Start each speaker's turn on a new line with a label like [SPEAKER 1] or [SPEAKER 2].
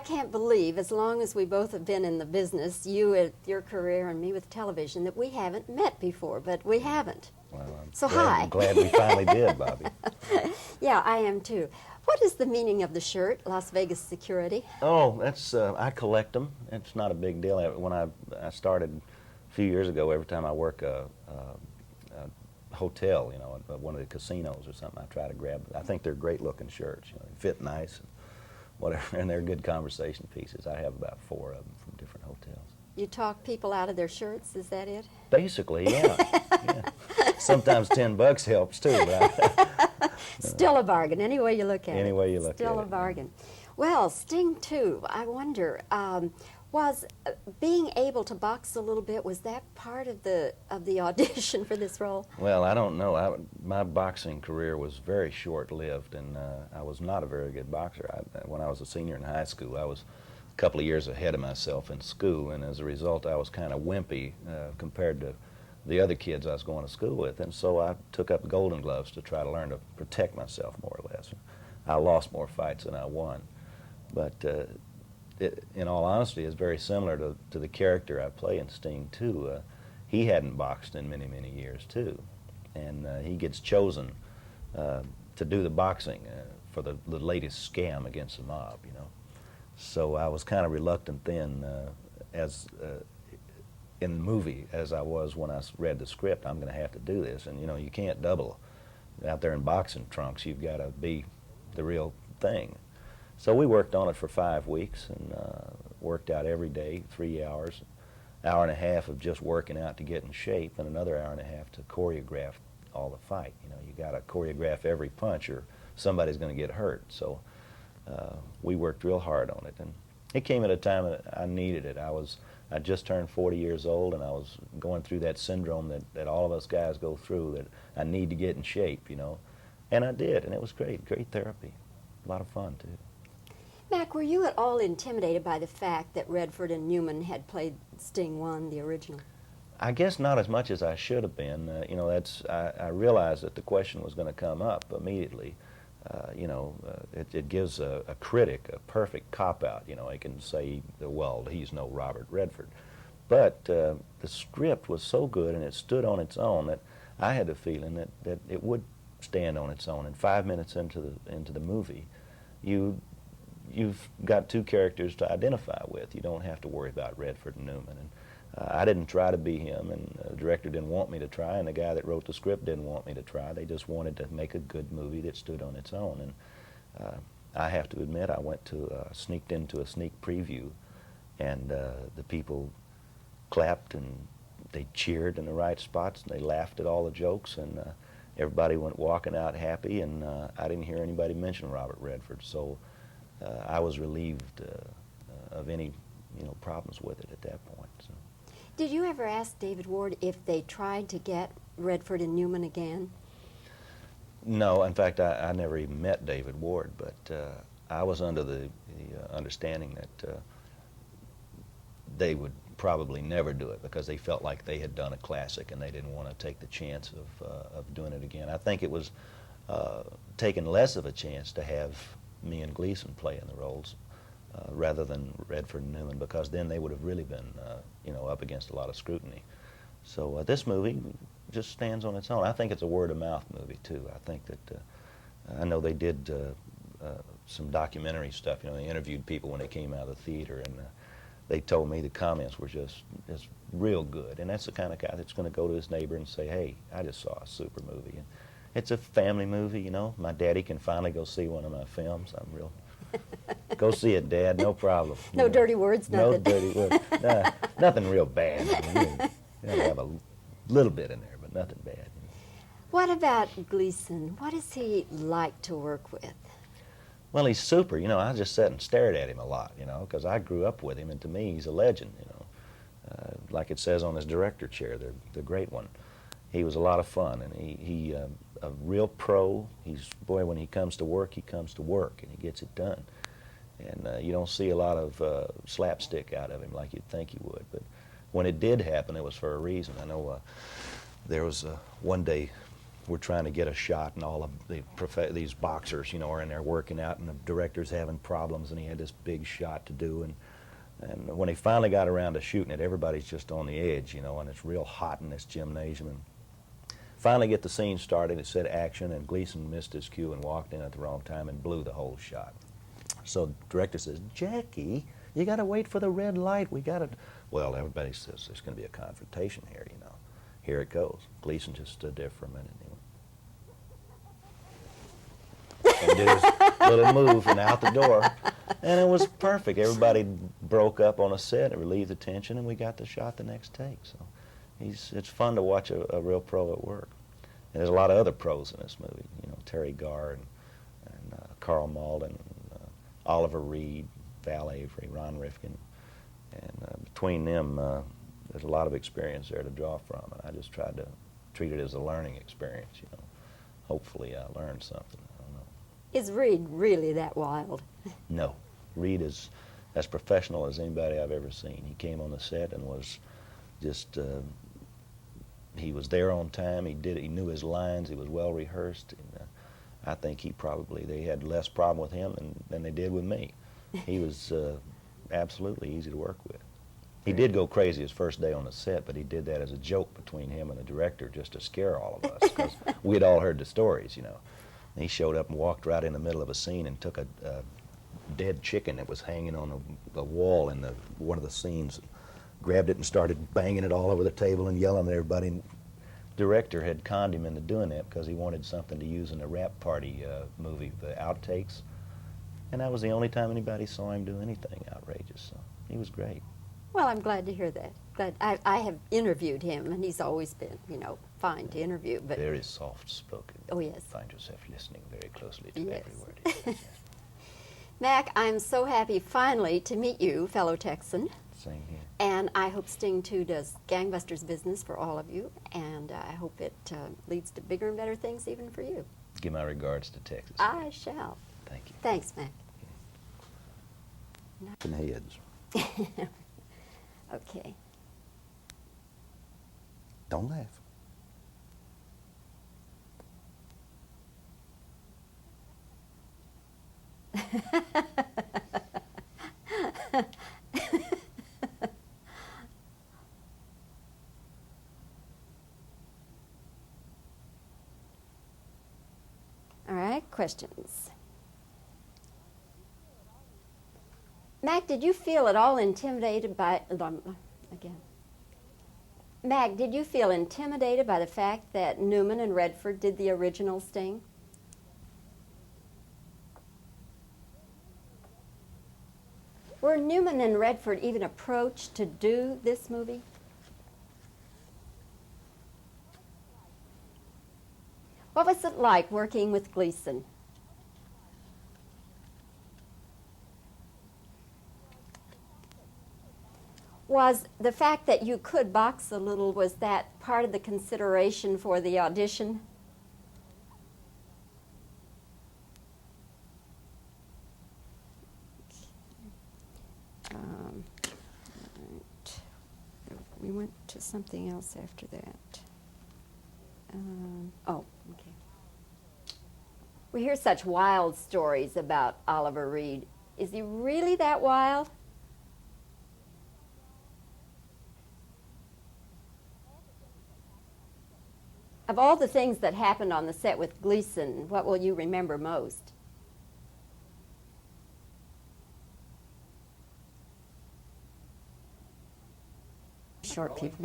[SPEAKER 1] can't believe, as long as we both have been in the business, you with your career and me with television, that we haven't met before, but we haven't.
[SPEAKER 2] Well,
[SPEAKER 1] Hi.
[SPEAKER 2] glad we finally did, Bobbie.
[SPEAKER 1] Yeah, I am too. What is the meaning of the shirt, Las Vegas Security?
[SPEAKER 2] Oh, that's I collect them. It's not a big deal. When I started a few years ago, every time I work a hotel, you know, at one of the casinos or something, I try to grab. I think they're great-looking shirts. You know, they fit nice and whatever, and they're good conversation pieces. I have about 4 of them from different hotels.
[SPEAKER 1] You talk people out of their shirts, is that it?
[SPEAKER 2] Basically, yeah. Yeah. Sometimes $10 helps too. But
[SPEAKER 1] Still a bargain, any way you look at it.
[SPEAKER 2] Any way you look at it.
[SPEAKER 1] Still a bargain. Well, Sting 2, I wonder, was being able to box a little bit, was that part of the audition for this role?
[SPEAKER 2] Well, I don't know. My boxing career was very short-lived, and I was not a very good boxer. When I was a senior in high school, I was a couple of years ahead of myself in school, and as a result, I was kind of wimpy compared to the other kids I was going to school with, and so I took up the Golden Gloves to try to learn to protect myself more or less. I lost more fights than I won, but in all honesty, it's very similar to the character I play in Sting 2. He hadn't boxed in many, many years too, and he gets chosen to do the boxing for the latest scam against the mob, you know. So I was kind of reluctant then, in the movie, as I was when I read the script. I'm going to have to do this, and you know, you can't double out there in boxing trunks. You've got to be the real thing. So we worked on it for 5 weeks and worked out every day, 3 hours, hour and a half of just working out to get in shape, and another hour and a half to choreograph all the fight. You know, you got to choreograph every punch, or somebody's going to get hurt. So we worked real hard on it, and it came at a time that I needed it. I just turned 40 years old, and I was going through that syndrome that all of us guys go through, that I need to get in shape, you know. And I did, and it was great therapy. A lot of fun, too.
[SPEAKER 1] Mac, were you at all intimidated by the fact that Redford and Newman had played Sting 1, the original?
[SPEAKER 2] I guess not as much as I should have been. You know, I realized that the question was going to come up immediately. You know, it gives a critic a perfect cop-out. You know, he can say, well, he's no Robert Redford. But the script was so good and it stood on its own that I had the feeling that it would stand on its own. And 5 minutes into the movie, you've got 2 characters to identify with. You don't have to worry about Redford and Newman. And I didn't try to be him, and the director didn't want me to try, and the guy that wrote the script didn't want me to try. They just wanted to make a good movie that stood on its own. And I have to admit, I went to sneaked into a sneak preview, and the people clapped and they cheered in the right spots, and they laughed at all the jokes, and everybody went walking out happy, and I didn't hear anybody mention Robert Redford. So I was relieved of any problems with it at that point. So.
[SPEAKER 1] Did you ever ask David Ward if they tried to get Redford and Newman again?
[SPEAKER 2] No, in fact, I never even met David Ward, but I was under the understanding that they would probably never do it because they felt like they had done a classic and they didn't want to take the chance of doing it again. I think it was taking less of a chance to have me and Gleason play in the roles rather than Redford and Newman, because then they would have really been up against a lot of scrutiny. So this movie just stands on its own. I think it's a word-of-mouth movie too. I think that I know they did some documentary stuff. You know, they interviewed people when they came out of the theater, and they told me the comments were just real good. And that's the kind of guy that's going to go to his neighbor and say, "Hey, I just saw a super movie." And it's a family movie. You know, my daddy can finally go see one of my films. I'm real. Go see it, Dad. No problem.
[SPEAKER 1] No dirty words, nothing.
[SPEAKER 2] No dirty words. Nothing real bad. I mean, you have a little bit in there, but nothing bad.
[SPEAKER 1] What about Gleason? What is he like to work with?
[SPEAKER 2] Well, he's super. You know, I just sat and stared at him a lot, you know, because I grew up with him, and to me, he's a legend, you know. Like it says on his director chair, the great one. He was a lot of fun, and he a real pro. Boy, when he comes to work, and he gets it done. And you don't see a lot of slapstick out of him like you'd think you would. But when it did happen, it was for a reason. I know there was one day we're trying to get a shot, and all of these boxers, you know, are in there working out, and the director's having problems, and he had this big shot to do, and when he finally got around to shooting it, everybody's just on the edge, you know, and it's real hot in this gymnasium. And finally get the scene started, it said action, and Gleason missed his cue and walked in at the wrong time and blew the whole shot. So the director says, "Jackie, you got to wait for the red light. We got to." Well, everybody says there's going to be a confrontation here, you know. Here it goes. Gleason just stood there for a minute and did his little move and out the door. And it was perfect. Everybody broke up on a set. It relieved the tension, and we got the shot the next take. So it's fun to watch a real pro at work. And there's a lot of other pros in this movie. You know, Terry Garr and Carl Malden, Oliver Reed, Val Avery, Ron Rifkin. And between them, there's a lot of experience there to draw from. And I just tried to treat it as a learning experience, you know. Hopefully I learned something. I don't know.
[SPEAKER 1] Is Reed really that wild?
[SPEAKER 2] No. Reed is as professional as anybody I've ever seen. He came on the set and was just, he was there on time. He knew his lines. He was well rehearsed. And, I think they had less problem with him than they did with me. He was absolutely easy to work with. He did go crazy his first day on the set, but he did that as a joke between him and the director just to scare all of us, because we had all heard the stories, you know. And he showed up and walked right in the middle of a scene and took a dead chicken that was hanging on the wall in one of the scenes, grabbed it and started banging it all over the table and yelling at everybody. And the director had conned him into doing that because he wanted something to use in the Rap Party movie, the outtakes. And that was the only time anybody saw him do anything outrageous. So he was great.
[SPEAKER 1] Well, I'm glad to hear that. I have interviewed him, and he's always been, you know, fine to interview. But
[SPEAKER 2] very soft-spoken.
[SPEAKER 1] Oh, yes.
[SPEAKER 2] Find yourself listening very closely to
[SPEAKER 1] Yes.
[SPEAKER 2] every word he says. Yes.
[SPEAKER 1] Mac, I'm so happy finally to meet you, fellow Texan.
[SPEAKER 2] Same here.
[SPEAKER 1] And I hope Sting 2 does gangbusters business for all of you, and I hope it leads to bigger and better things even for you.
[SPEAKER 2] Give my regards to Texas.
[SPEAKER 1] I shall.
[SPEAKER 2] Thank you.
[SPEAKER 1] Thanks, Mac.
[SPEAKER 2] And heads.
[SPEAKER 1] Okay.
[SPEAKER 2] Don't laugh.
[SPEAKER 1] All right, questions. Mac, did you feel at all intimidated by, again. Mac, did you feel intimidated by the fact that Newman and Redford did the original Sting? Were Newman and Redford even approached to do this movie? What was it like working with Gleason? Was the fact that you could box a little, was that part of the consideration for the audition? Right. We went to something else after that. Oh, okay. We hear such wild stories about Oliver Reed. Is he really that wild? Of all the things that happened on the set with Gleason, what will you remember most? Short people.